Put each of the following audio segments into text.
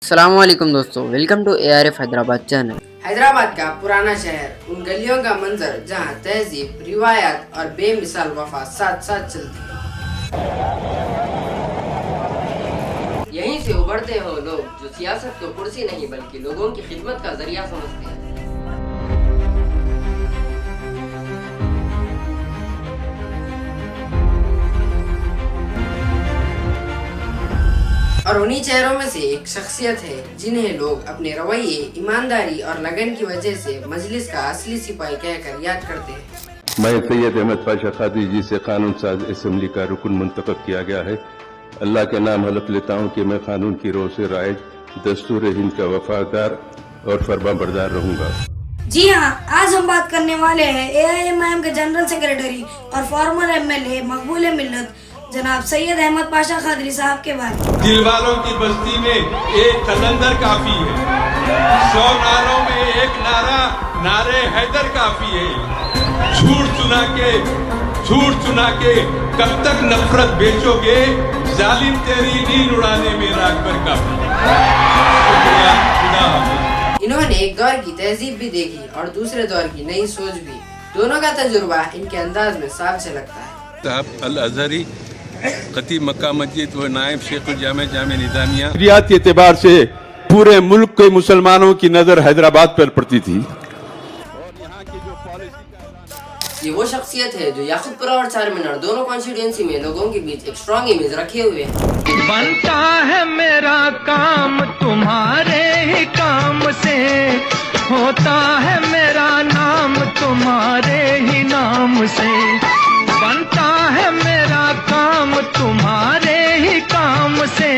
अस्सलाम वालेकुम दोस्तों, welcome to ARF Hyderabad channel. Hyderabad का पुराना शहर, उन गलियों का मंजर जहां तहजीब, रिवायत और बेमिसाल वफा साथ साथ चलती है। यहीं से उभरते हो लोग जो सियासत को कुर्सी नहीं बल्कि लोगों की खिदमत का जरिया समझते हैं। और उन्हीं चेहरों में से एक शख्सियत है जिन्हें लोग अपने रवैये, ईमानदारी और लगन की वजह से मजलिस का असली सिपाही कहकर याद करते हैं। मैं सैयद अहमद पाशा खादरी जी से कानून साज असम्बली का रुकन मुंतखब किया गया है। अल्लाह के नाम हलफ लेता हूँ कि मैं कानून की रोह से राइज, दस्तूर हिंद का वफादार और फरमाबरदार रहूँगा। जी हाँ, आज हम बात करने वाले हैं AIMIM के जनरल सेक्रेटरी और फॉर्मर MLA मकबूल मिल्लत जनाब सैयद अहमद पाशा खादरी साहब के बारे में। दिल वालों की बस्ती में एक कलंदर काफी है, 100 नारों में एक नारा नारे हैदर काफी है। झूठ सुना के कब तक नफरत बेचोगे, जालिम तेरी नींद उड़ाने में रात भर काफी। इन्होंने एक दौर की तहजीब भी देखी और दूसरे दौर की नई सोच भी। दोनों का तजुर्बा इनके अंदाज में साफ झलकता है। साहब अल अजहरी, खतीब मक्का मस्जिद व नायब शेख जामे निजामिया। रियाती एतबार से पूरे मुल्क के मुसलमानों की नजर हैदराबाद पर पड़ती थी। ये वो शख्सियत है जो याकूबपुरा और चारमीनार दोनों कॉन्स्टिट्यूएंसी में लोगों के बीच एक स्ट्रॉन्ग इमेज रखे हुए हैं। बनता है मेरा काम तुम्हारे ही काम से, होता है मेरा नाम तुम्हारे ही नाम से, बनता है मेरा काम तुम्हारे ही काम से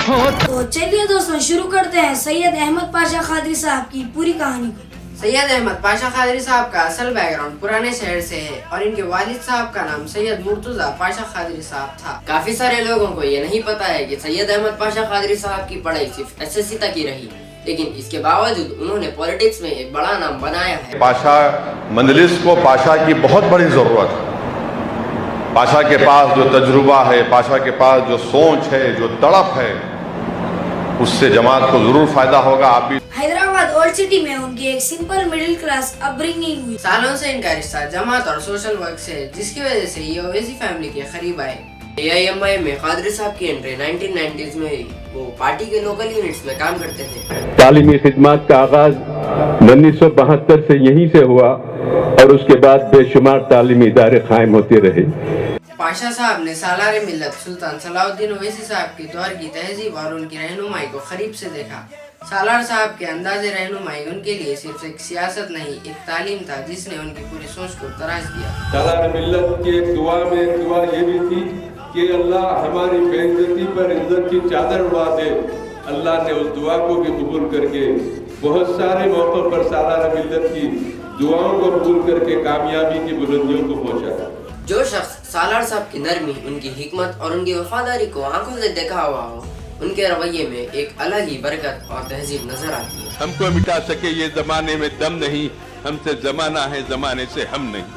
होता। तो चलिए दोस्तों शुरू करते हैं सैयद अहमद पाशा खादरी साहब की पूरी कहानी को। सैयद अहमद पाशा खादरी साहब का असल बैकग्राउंड पुराने शहर से है और इनके वालिद साहब का नाम सैयद मुर्तजा पाशा खादरी साहब था। काफी सारे लोगों को ये नहीं पता है कि सैयद अहमद पाशा खादरी साहब की पढ़ाई सिर्फ SSC तक ही रही, लेकिन इसके बावजूद उन्होंने पॉलिटिक्स में एक बड़ा नाम बनाया है। पाशा मजलिस को पाशा की बहुत बड़ी जरूरत है। पाशा के पास जो तजुर्बा है, पाशा के पास जो सोच है, जो तड़प है, उससे जमात को जरूर फायदा होगा। आप भी हैदराबाद ओल्ड सिटी में उनकी एक सिंपल मिडिल क्लास अपब्रिंगिंग हुई। सालों से इनका रिश्ता जमात और सोशल वर्क से है, जिसकी वजह से ये ओवैसी फैमिली के करीब आए। AIMIM में खादरी साहब की एंट्री 1990s में हुई। वो पार्टी के लोकल यूनिट्स में काम करते थे। तालीमी खिदमत का आगाज 1972 से यहीं से हुआ और उसके बाद बेशुमार तालीमी इदारे कायम होते रहे। पाशा साहब ने सालार मिल्लत सुल्तान सलाउद्दीन ओवैसी साहब की दौर की तहजीब और उनकी रहनुमाई को करीब से देखा। सालार साहब के अंदाज़े रहनुमाई उनके लिए सिर्फ एक सियासत नहीं, एक तालीम था जिसने उनकी पूरी सोच को तराश दिया। सालार मिल्लत के दुआ में दुआ ये भी थी कि अल्लाह हमारी बेइज्जती पर इज्जत की चादर उड़ा दे। अल्लाह ने उस दुआ को भी कबूल करके बहुत सारे मौकों पर सालार मिल्लत की दुआओं को कबूल करके कामयाबी की बुलंदियों को पहुंचा। जो शख्स सालार साहब की नरमी, उनकी हिकमत और उनकी वफादारी को आंखों से देखा हुआ हो, उनके रवैये में एक अलग ही बरकत और तहजीब नजर आती है। हमको मिटा सके ये जमाने में दम नहीं, हमसे जमाना है, जमाने से हम नहीं।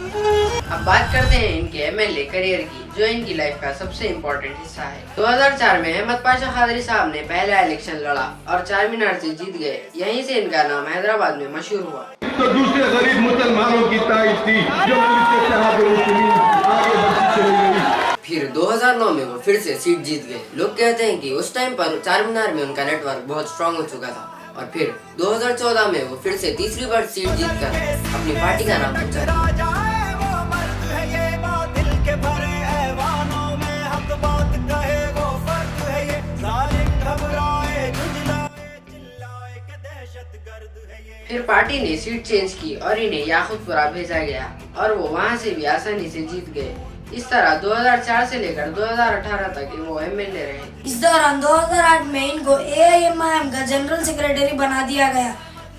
अब बात करते हैं इनके MLA करियर की, जो इनकी लाइफ का सबसे इम्पोर्टेंट हिस्सा है। 2004 में अहमद पाशा खादरी साहब ने पहला इलेक्शन लड़ा और चारमीनार से जीत गए। यहीं से इनका नाम हैदराबाद में मशहूर हुआ। तो दूसरे गरीब मुसलमानों की ताइज थी जो आगे बढ़ती चली गई। फिर 2009 में वो फिर से सीट जीत गए। लोग कहते हैं कि उस टाइम पर चारमीनार में उनका नेटवर्क बहुत स्ट्रांग हो चुका था और फिर 2014 में वो फिर से तीसरी बार सीट जीतकर अपनी पार्टी का नाम बचा। फिर पार्टी ने सीट चेंज की और इन्हें याकूबपुरा भेजा गया और वो वहाँ से भी आसानी से जीत गए। इस तरह 2004 से लेकर 2018 तक वो MLA रहे। इस दौरान 2008 में इनको AIMIM का जनरल सेक्रेटरी बना दिया गया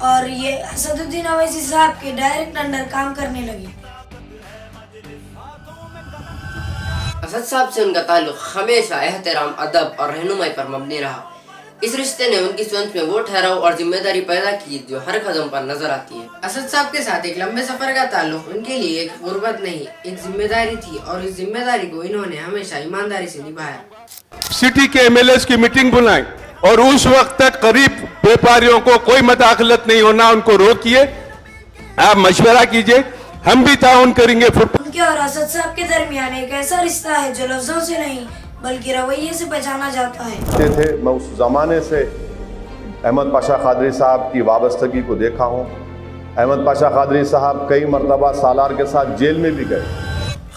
और ये असदुद्दीन ओवैसी साहब के डायरेक्ट अंडर काम करने लगे। असद साहब से उनका ताल्लुक हमेशा एहतराम, अदब और रहनुमाई पर मबनी रहा। इस रिश्ते ने उनकी सोच में वो ठहराव और जिम्मेदारी पैदा की जो हर कदम पर नजर आती है। असद साहब के साथ एक लंबे सफर का ताल्लुक उनके लिए एक गुर्बत नहीं, एक जिम्मेदारी थी और इस जिम्मेदारी को इन्होंने हमेशा ईमानदारी से निभाया। सिटी के MLAs की मीटिंग बुलाई اور اس وقت تک قریب व्यापारियों को कोई मदाखलत नहीं होना, उनको रोकिए, आप मशवरा कीजिए, हम भी ताउन करेंगे. उनके और असद साहब के दरमियान एक ऐसा रिश्ता है जो लफ्जों से नहीं बल्कि रवैये से पहचाना जाता है. थे मैं उस ज़माने से अहमद पाशा खादरी साहब की वाबस्तगी को देखा हूँ. अहमद पाशा खादरी साहब कई मरतबा सालार के साथ जेल में भी गए.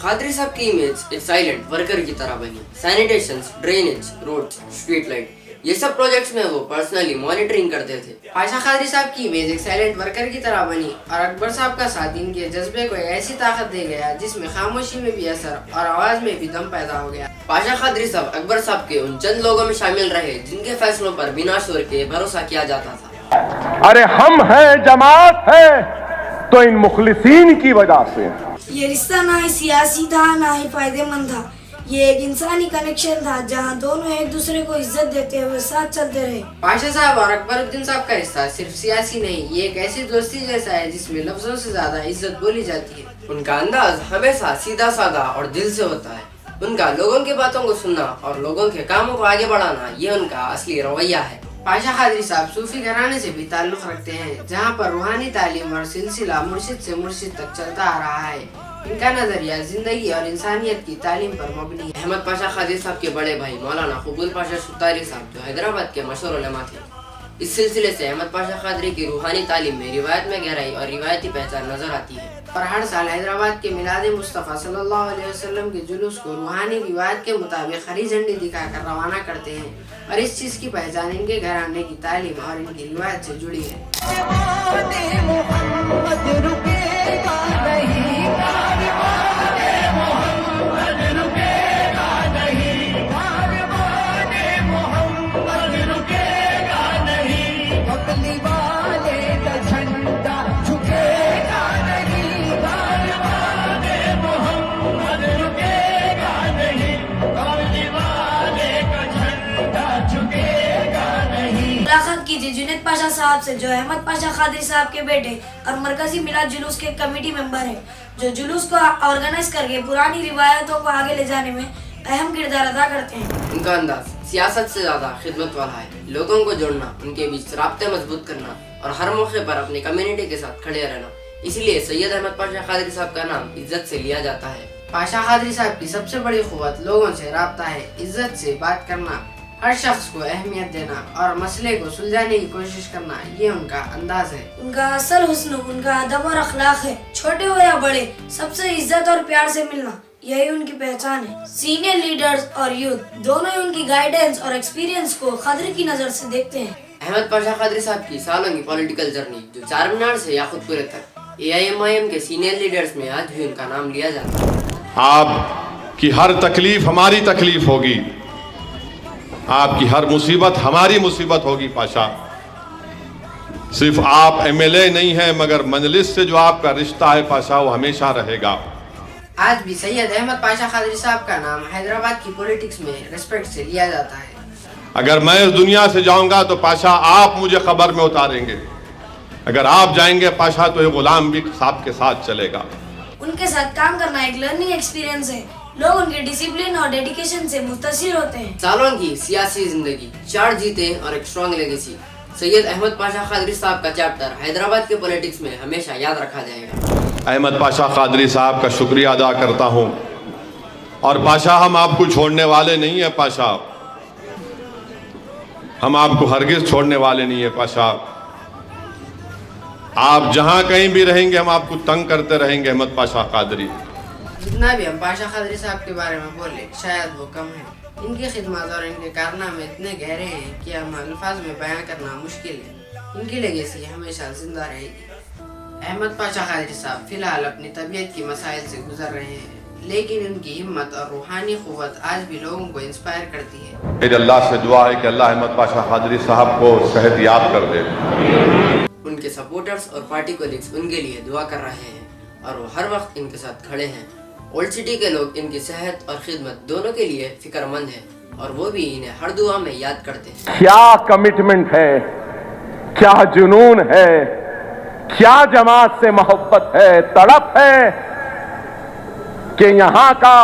खादरी साहब की इमेज एक साइलेंट वर्कर की तरह बनी. Sanitation, drainage, roads, street light, ये सब प्रोजेक्ट्स में वो पर्सनली मॉनिटरिंग करते थे. पाशा खादरी साहब की इमेज एक साइलेंट वर्कर की तरह बनी और अकबर साहब का साथ इनके जज्बे को एक ऐसी ताकत दे गया जिसमें खामोशी में भी असर और आवाज में भी दम पैदा हो गया. पाशा खादरी साहब अकबर साहब के उन चंद लोगों में शामिल रहे जिनके फैसलों पर बिना शोर के भरोसा किया जाता था. अरे हम हैं, जमात है, तो इन मुखलिसीन की वजह से. ये रिश्ता ना ही सियासी था ना ही फायदेमंद था. ये एक इंसानी कनेक्शन था जहाँ दोनों एक दूसरे को इज्जत देते हुए साथ चलते रहे. पाशा साहब और अकबरुद्दीन साहब का रिश्ता सिर्फ सियासी नहीं, ये एक ऐसी दोस्ती जैसा है जिसमें लफ्जों से ज्यादा इज्जत बोली जाती है. उनका अंदाज हमेशा सीधा साधा और दिल से होता है. उनका लोगों की बातों को सुनना और लोगों के कामों को आगे बढ़ाना, ये उनका असली रवैया है. पाशा खादरी साहब सूफी घराने से भी ताल्लुक़ रखते हैं जहाँ पर रूहानी तालीम और सिलसिला मुर्शिद से मुर्शिद तक चलता आ रहा है. इनका नजरिया जिंदगी और इंसानियत की तालीम पर मबनी है. अहमद पाशा खादरी साहब के बड़े भाई मौलाना कबूल पाशा सुतारी साहब जो हैदराबाद के मशहूर उलमा थे. इस सिलसिले से अहमद पाशा खादरी की रूहानी तालीम में रिवायत में गहराई और रिवायती पहचान नजर आती है. और हर साल हैदराबाद के मिलाद मुस्तफ़ा सल्लल्लाहु अलैहि वसल्लम के जुलूस को रूहानी रिवायत के मुताबिक हरी झंडी दिखाकर रवाना करते हैं और इस चीज़ की पहचान इनके घराने की तालीम और इनकी रिवायत से जुड़ी है. कीजिए जुनैद पाशा साहब से जो अहमद पाशा खादरी साहब के बेटे और मरकजी मिलाद जुलूस के कमेटी मेंबर हैं, जो जुलूस को ऑर्गेनाइज करके पुरानी रिवायतों को आगे ले जाने में अहम किरदार अदा करते हैं. उनका अंदाज सियासत से ज्यादा खिदमत वाला है. लोगों को जोड़ना, उनके बीच राब्ते मजबूत करना और हर मौके पर अपनी कम्युनिटी के साथ खड़े रहना. इसलिए सैयद अहमद पाशा खादरी साहब का नाम इज्जत से लिया जाता है. पाशा खादरी साहब की सबसे बड़ी क़ुव्वत लोगों से राब्ता है. इज्जत से बात करना, हर शख्स को अहमियत देना और मसले को सुलझाने की कोशिश करना, ये उनका अंदाज है. उनका असल हुस्न उनका अदब और अखलाक है. छोटे हो या बड़े, सबसे इज्जत और प्यार से मिलना, यही उनकी पहचान है. सीनियर लीडर्स और यूथ दोनों ही उनकी गाइडेंस और एक्सपीरियंस को खदर की नजर से देखते हैं. अहमद पाशा खादरी साहब की सालों की पॉलिटिकल जर्नी जो चार मीनार से याकुतपुरे तक AIMIM के सीनियर लीडर्स में आज भी उनका नाम लिया जाता है. आपकी हर तकलीफ हमारी तकलीफ होगी, आपकी हर मुसीबत हमारी मुसीबत होगी. पाशा, सिर्फ आप MLA नहीं हैं मगर मजलिस से जो आपका रिश्ता है पाशा वो हमेशा रहेगा. आज भी सैयद अहमद पाशा खादरी साहब का नाम हैदराबाद की पॉलिटिक्स में रिस्पेक्ट से लिया जाता है. अगर मैं इस दुनिया से जाऊंगा तो पाशा आप मुझे खबर में उतारेंगे. अगर आप जाएंगे पाशा तो ये गुलाम भी साहब के साथ चलेगा. उनके साथ काम करना एक लर्निंग एक्सपीरियंस है. लोग उनके डिसिप्लिन और डेडिकेशन से मुतासिर होते हैं. सालों की सियासी जिंदगी, 4 जीतें और एक स्ट्रॉन्ग लेगेसी. सैयद अहमद पाशा खादरी साहब का चैप्टर हैदराबाद के पॉलिटिक्स में हमेशा याद रखा जाएगा. अहमद पाशा खादरी साहब का शुक्रिया अदा करता हूँ. और पाशा, हम आपको छोड़ने वाले नहीं है पाशा, हम आपको हरगिज छोड़ने वाले नहीं है पाशा. आप जहाँ कहीं भी रहेंगे हम आपको तंग करते रहेंगे. अहमद पाशा खादरी, जितना भी हम पाशा खादरी साहब के बारे में बोले शायद वो कम है. इनकी खिदमत और इनके कारनामे इतने गहरे हैं कि हम अल्फाज में बयां करना मुश्किल है. इनकी लेगेसी हमेशा जिंदा रहेगी. अहमद पाशा खादरी साहब फिलहाल अपनी तबीयत की मसाइल से गुजर रहे हैं, लेकिन उनकी हिम्मत और रूहानी क़ुव्वत आज भी लोगों को इंस्पायर करती है. मेरे अल्लाह से दुआ है कि अल्लाह अहमद पाशा खादरी साहब को सेहत याब कर दे. उनके सपोर्टर्स और पार्टी कोलिग्स उनके लिए दुआ कर रहे हैं और वो हर वक्त इनके साथ खड़े हैं. ओल्ड सिटी के लोग इनकी सेहत और खिदमत दोनों के लिए फिक्रमंद हैं और वो भी इन्हें हर दुआ में याद करते हैं. क्या कमिटमेंट है, क्या जुनून है, क्या जमात से मोहब्बत है, तड़प है कि यहाँ का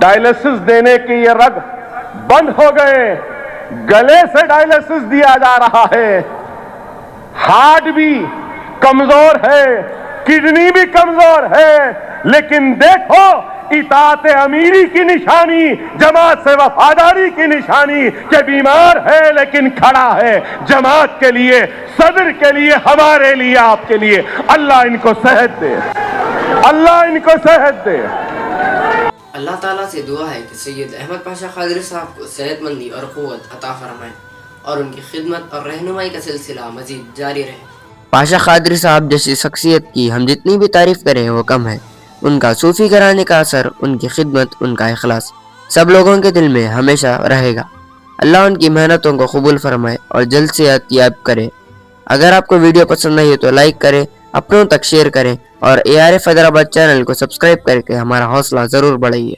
डायलिसिस देने के ये रग बंद हो गए, गले से डायलिसिस दिया जा रहा है, हार्ट भी कमजोर है, किडनी भी कमजोर है, लेकिन देखो इताअत अमीरी की निशानी, जमात से वफादारी की निशानी कि बीमार है लेकिन खड़ा है जमात के लिए, सदर के लिए, हमारे लिए, आपके लिए। अल्लाह इनको सेहत दे, अल्लाह इनको सेहत दे। अल्लाह ताला से दुआ है कि सैयद अहमद पाशा कादरी साहब को सेहतमंदी और क़ुव्वत अता फरमाए और उनकी खिदमत और रहनुमाई का सिलसिला मजीद जारी रहे। पाशा कादरी साहब जैसी शख्सियत की हम जितनी भी तारीफ करें वो कम है। उनका सूफी घराने का असर, उनकी खिदमत, उनका इखलास सब लोगों के दिल में हमेशा रहेगा। अल्लाह उनकी मेहनतों को कबूल फरमाए और जल्द से याब करे। अगर आपको वीडियो पसंद आई हो तो लाइक करें, अपनों तक शेयर करें और ARF हैदराबाद चैनल को सब्सक्राइब करके हमारा हौसला ज़रूर बढ़ाइए।